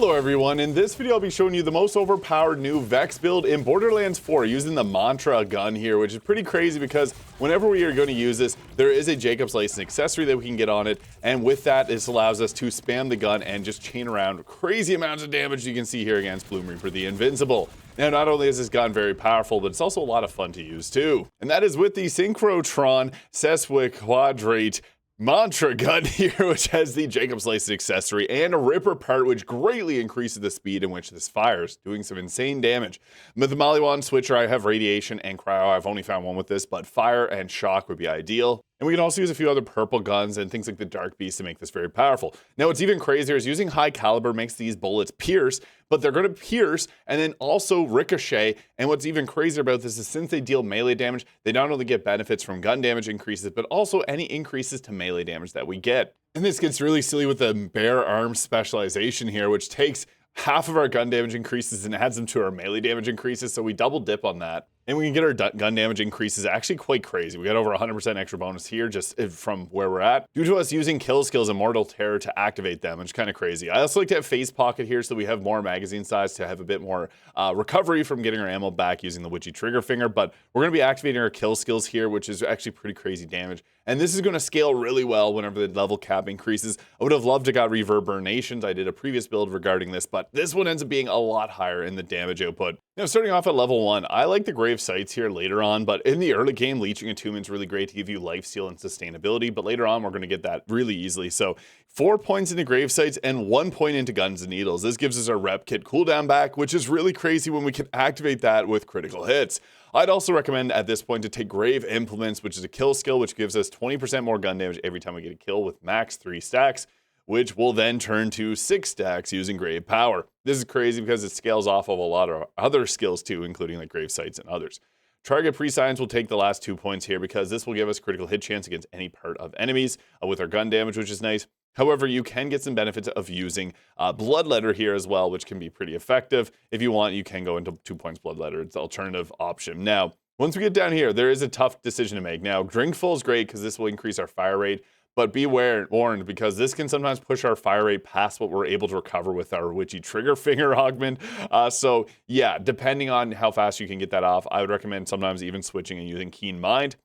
Hello everyone, in this video I'll be showing you the most overpowered new Vex build in Borderlands 4 using the Mantra gun here, which is pretty crazy because whenever we are going to use this, there is a Jakobs license accessory that we can get on it, and with that, this allows us to spam the gun and just chain around crazy amounts of damage you can see here against Bloomreaper the Invincible. Now, not only is this gun very powerful, but it's also a lot of fun to use too. And that is with the Synchrotron Sesquiquadrate Mantra gun here, which has the Jakobs license accessory and a Ripper part, which greatly increases the speed in which this fires, doing some insane damage. With the Maliwan switcher, I have radiation and cryo. I've only found one with this, but fire and shock would be ideal. And we can also use a few other purple guns and things like the Dark Beast to make this very powerful. Now, what's even crazier is using high caliber makes these bullets pierce, but they're going to pierce and then also ricochet. And what's even crazier about this is since they deal melee damage, they not only get benefits from gun damage increases, but also any increases to melee damage that we get. And this gets really silly with the bare arm specialization here, which takes half of our gun damage increases and adds them to our melee damage increases, so we double dip on that. And we can get our gun damage increases actually quite crazy. We got over 100% extra bonus here just from where we're at, due to us using kill skills and Mortal Terror to activate them, which is kind of crazy. I also like to have Phase Pocket here so we have more magazine size to have a bit more recovery from getting our ammo back using the Witchy Trigger Finger, but we're going to be activating our kill skills here, which is actually pretty crazy damage. And this is going to scale really well whenever the level cap increases. I would have loved to got Reverberations. I did a previous build regarding this, but this one ends up being a lot higher in the damage output. Now, starting off at level 1, I like the Grave Sights here later on, but in the early game, Leeching Attunement is really great to give you lifesteal and sustainability, but later on, we're going to get that really easily. So 4 points into Grave Sights and 1 point into Guns and Needles. This gives us our Repkit cooldown back, which is really crazy when we can activate that with critical hits. I'd also recommend at this point to take Grave Implements, which is a kill skill, which gives us 20% more gun damage every time we get a kill with max 3 stacks, which will then turn to 6 stacks using Grave Power. This is crazy because it scales off of a lot of other skills too, including like Grave Sights and others. Target Prescience will take the last 2 points here because this will give us critical hit chance against any part of enemies with our gun damage, which is nice. However, you can get some benefits of using Bloodletter here as well, which can be pretty effective. If you want, you can go into 2 points Bloodletter. It's an alternative option. Now, once we get down here, there is a tough decision to make. Now, Drinkful is great because this will increase our fire rate, but be warned because this can sometimes push our fire rate past what we're able to recover with our Witchy Trigger Finger augment. So yeah, depending on how fast you can get that off, I would recommend sometimes even switching and using Keen Mind.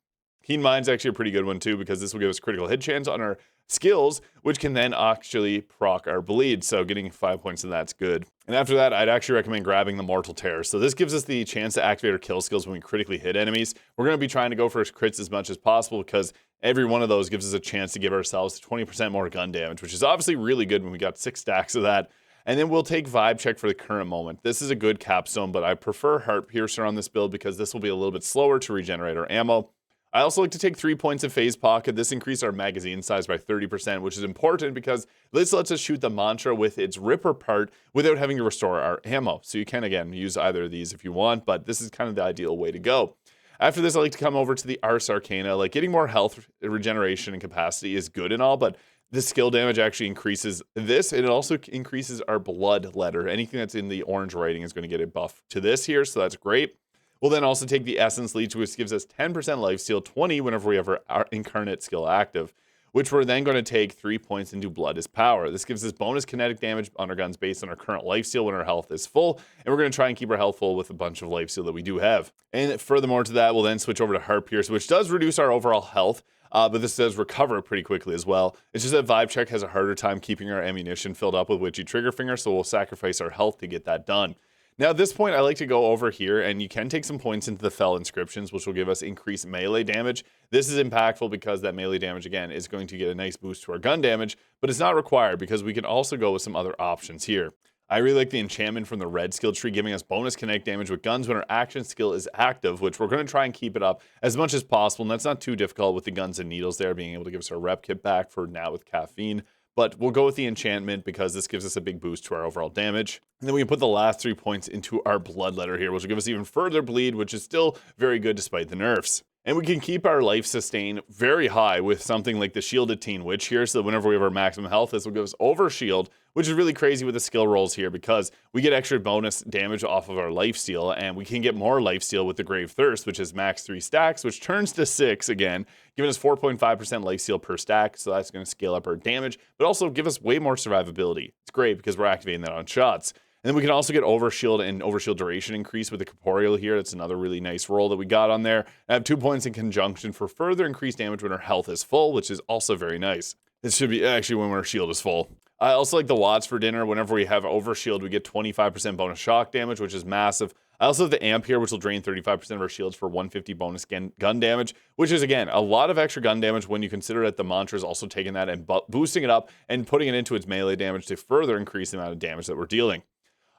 Keen Mind's actually a pretty good one too because this will give us critical hit chance on our skills, which can then actually proc our bleed. So getting 5 points in that's good. And after that, I'd actually recommend grabbing the Mortal Terror. So this gives us the chance to activate our kill skills when we critically hit enemies. We're going to be trying to go for crits as much as possible because every one of those gives us a chance to give ourselves 20% more gun damage, which is obviously really good when we got 6 stacks of that. And then we'll take Vibe Check for the current moment. This is a good capstone, but I prefer Heart Piercer on this build because this will be a little bit slower to regenerate our ammo. I also like to take 3 points of Phase Pocket. This increases our magazine size by 30%, which is important because this lets us shoot the Mantra with its Ripper part without having to restore our ammo. So you can, again, use either of these if you want, but this is kind of the ideal way to go. After this, I like to come over to the Ars Arcana. Like, getting more health, regeneration, and capacity is good and all, but the skill damage actually increases this, and it also increases our blood letter. Anything that's in the orange writing is going to get a buff to this here, so that's great. We'll then also take the Essence Leech, which gives us 10% lifesteal, 20 whenever we have our Incarnate skill active, which we're then going to take 3 points into Blood is Power. This gives us bonus kinetic damage on our guns based on our current lifesteal when our health is full, and we're going to try and keep our health full with a bunch of lifesteal that we do have. And furthermore to that, we'll then switch over to Heart Pierce, which does reduce our overall health, but this does recover pretty quickly as well. It's just that Vibe Check has a harder time keeping our ammunition filled up with Witchy Trigger Finger, so we'll sacrifice our health to get that done. Now, at this point, I like to go over here, and you can take some points into the Fell Inscriptions, which will give us increased melee damage. This is impactful because that melee damage, again, is going to get a nice boost to our gun damage, but it's not required because we can also go with some other options here. I really like the enchantment from the red skill tree, giving us bonus kinetic damage with guns when our action skill is active, which we're going to try and keep it up as much as possible, and that's not too difficult with the Guns and Needles there, being able to give us our Repkit back for now with Caffeine. But we'll go with the enchantment because this gives us a big boost to our overall damage. And then we can put the last 3 points into our Bloodletter here, which will give us even further bleed, which is still very good despite the nerfs. And we can keep our life sustain very high with something like the Shielded Teen Witch here, so that whenever we have our maximum health, this will give us Overshield, which is really crazy with the skill rolls here because we get extra bonus damage off of our lifesteal, and we can get more lifesteal with the Grave Thirst, which is max 3 stacks, which turns to 6 again, giving us 4.5% lifesteal per stack, so that's going to scale up our damage, but also give us way more survivability. It's great because we're activating that on shots. And then we can also get overshield and overshield duration increase with the corporeal here. That's another really nice roll that we got on there. I have 2 points in conjunction for further increased damage when our health is full, which is also very nice. This should be actually when our shield is full. I also like the Watts for dinner. Whenever we have overshield, we get 25% bonus shock damage, which is massive. I also have the amp here, which will drain 35% of our shields for 150 bonus gun damage, which is, again, a lot of extra gun damage when you consider that the mantra is also taking that and boosting it up and putting it into its melee damage to further increase the amount of damage that we're dealing.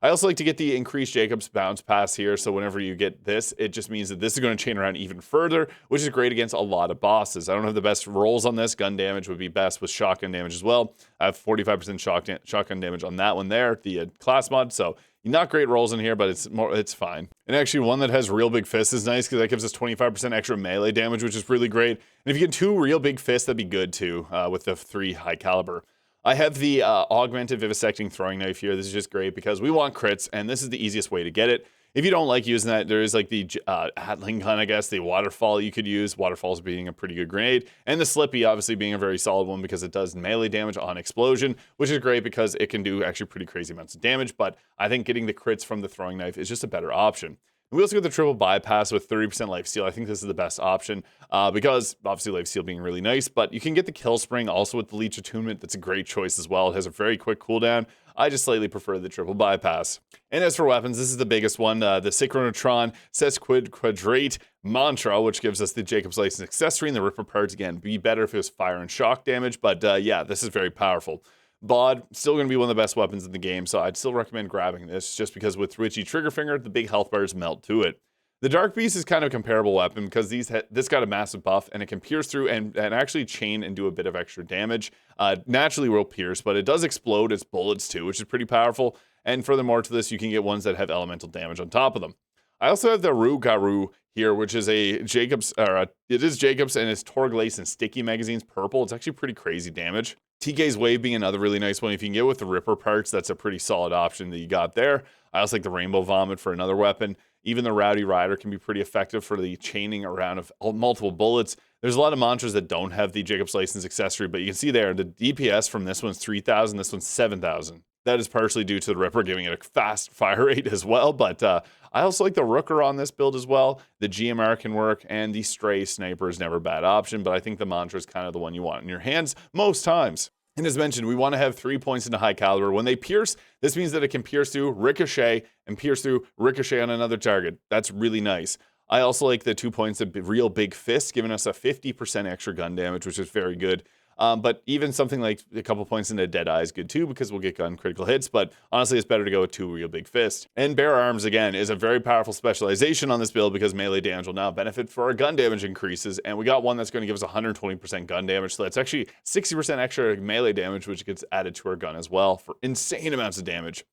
I also like to get the increased Jakobs bounce pass here, so whenever you get this, it just means that this is going to chain around even further, which is great against a lot of bosses. I don't have the best rolls on this. Gun damage would be best with shotgun damage as well. I have 45% shotgun damage on that one there, the class mod, so not great rolls in here, but it's fine. And actually, one that has real big fists is nice because that gives us 25% extra melee damage, which is really great. And if you get 2 real big fists, that'd be good too, with the 3 high caliber. I have the augmented vivisecting throwing knife here. This is just great because we want crits, and this is the easiest way to get it. If you don't like using that, there is like the Atling gun, I guess, the waterfall you could use. Waterfalls being a pretty good grenade, and the Slippy obviously being a very solid one because it does melee damage on explosion, which is great because it can do actually pretty crazy amounts of damage, but I think getting the crits from the throwing knife is just a better option. We also get the triple bypass with 30% lifesteal. I think this is the best option because obviously lifesteal being really nice, but you can get the kill spring also with the leech attunement. That's a great choice as well. It has a very quick cooldown. I just slightly prefer the triple bypass. And as for weapons, this is the biggest one, the Synchronotron Sesquiquadrate Mantra, which gives us the Jakobs license accessory and the Ripper parts. Again, be better if it was fire and shock damage, but yeah, this is very powerful. Bod, still going to be one of the best weapons in the game, so I'd still recommend grabbing this, just because with Twitchy Trigger Finger, the big health bars melt to it. The Dark Beast is kind of a comparable weapon because this got a massive buff, and it can pierce through and actually chain and do a bit of extra damage. Naturally will pierce, but it does explode its bullets too, which is pretty powerful. And furthermore to this, you can get ones that have elemental damage on top of them. I also have the Rugaru here, which is a Jakobs, it is Jakobs, and it's Torglace and Sticky magazines purple. It's actually pretty crazy damage. TK's Wave being another really nice one. If you can get with the Ripper parts, that's a pretty solid option that you got there. I also like the Rainbow Vomit for another weapon. Even the Rowdy Rider can be pretty effective for the chaining around of multiple bullets. There's a lot of mantras that don't have the Jakobs license accessory, but you can see there, the DPS from this one's 3,000, this one's 7,000. That is partially due to the Ripper giving it a fast fire rate as well, but I also like the Rooker on this build as well. The GMR can work, and the Stray Sniper is never a bad option, but I think the Mantra is kind of the one you want in your hands most times. And as mentioned, we want to have 3 points into high caliber. When they pierce, this means that it can pierce through, ricochet, and pierce through, ricochet on another target. That's really nice. I also like the 2 points of real big fist, giving us a 50% extra gun damage, which is very good. But even something like a couple points into Deadeye is good too, because we'll get gun critical hits, but honestly, it's better to go with 2 real big fists. And Bare Arms, again, is a very powerful specialization on this build because melee damage will now benefit for our gun damage increases, and we got one that's going to give us 120% gun damage, so that's actually 60% extra melee damage, which gets added to our gun as well for insane amounts of damage.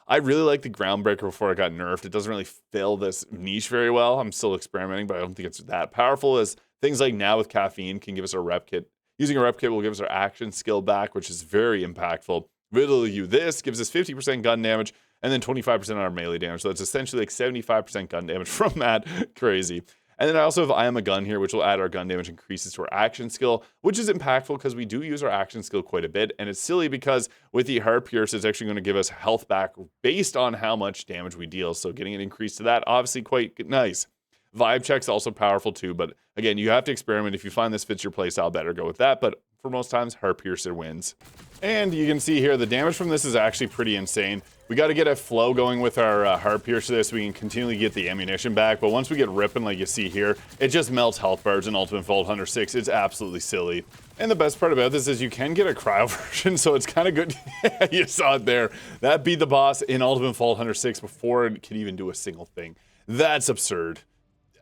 I really like the Groundbreaker before it got nerfed. It doesn't really fill this niche very well. I'm still experimenting, but I don't think it's that powerful as things like Now with Caffeine can give us a Repkit. Using a Repkit will give us our action skill back, which is very impactful. Riddle you this gives us 50% gun damage and then 25% on our melee damage. So it's essentially like 75% gun damage from that. Crazy. And then I also have I Am a Gun here, which will add our gun damage increases to our action skill, which is impactful because we do use our action skill quite a bit. And it's silly because with the Heart Pierce, it's actually going to give us health back based on how much damage we deal. So getting an increase to that, obviously quite nice. Vibe Check's also powerful too, but again, you have to experiment. If you find this fits your playstyle better, go with that. But for most times, Heart Piercer wins. And you can see here, the damage from this is actually pretty insane. We got to get a flow going with our Heart Piercer so we can continually get the ammunition back. But once we get ripping, like you see here, it just melts health bars in Ultimate Vault Hunter 6. It's absolutely silly. And the best part about this is you can get a cryo version, so it's kind of good. You saw it there. That beat the boss in Ultimate Vault Hunter 6 before it could even do a single thing. That's absurd.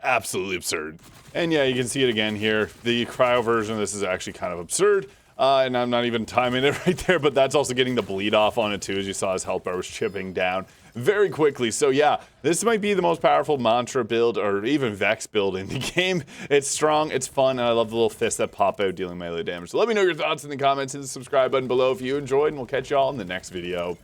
Absolutely absurd. And yeah, you can see it again here. The cryo version of this is actually kind of absurd. And I'm not even timing it right there, but that's also getting the bleed off on it too, as you saw his health bar was chipping down very quickly. So yeah, this might be the most powerful Mantra build, or even Vex build in the game. It's strong, it's fun, and I love the little fists that pop out dealing melee damage. So let me know your thoughts in the comments and the subscribe button below if you enjoyed, and we'll catch y'all in the next video.